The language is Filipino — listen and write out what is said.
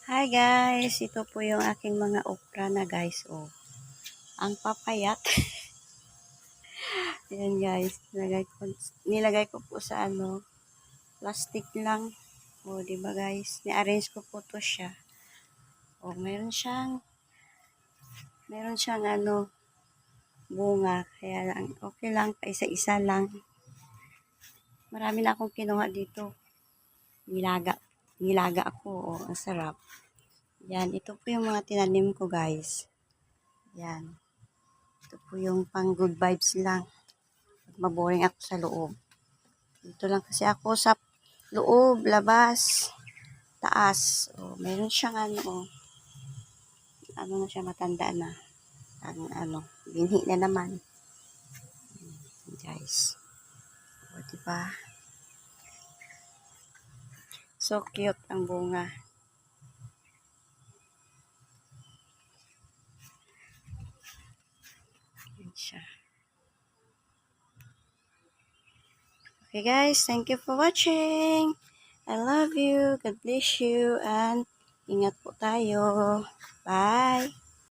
Hi guys, ito po yung aking mga okra na guys. Oh, ang papayat. Ayan guys, nilagay ko po sa plastic lang. Oh, di ba guys? Ni-arrange ko po to siya. Oh, meron siyang bunga. Kaya lang, okay lang, paisa-isa lang. Marami na akong kinuha dito. Nilaga. Nilaga ako. Oh, ang sarap. Yan, ito po yung mga tinanim ko guys. Yan. Ito po yung pang good vibes lang. Maboring ako sa loob. Dito lang kasi ako sa loob, labas, taas. Oh, meron siyang na siya, matanda na. Binhi na naman. Guys. O, diba? So cute ang bunga. Yan siya. Okay guys, thank you for watching. I love you. God bless you. And ingat po tayo. Bye.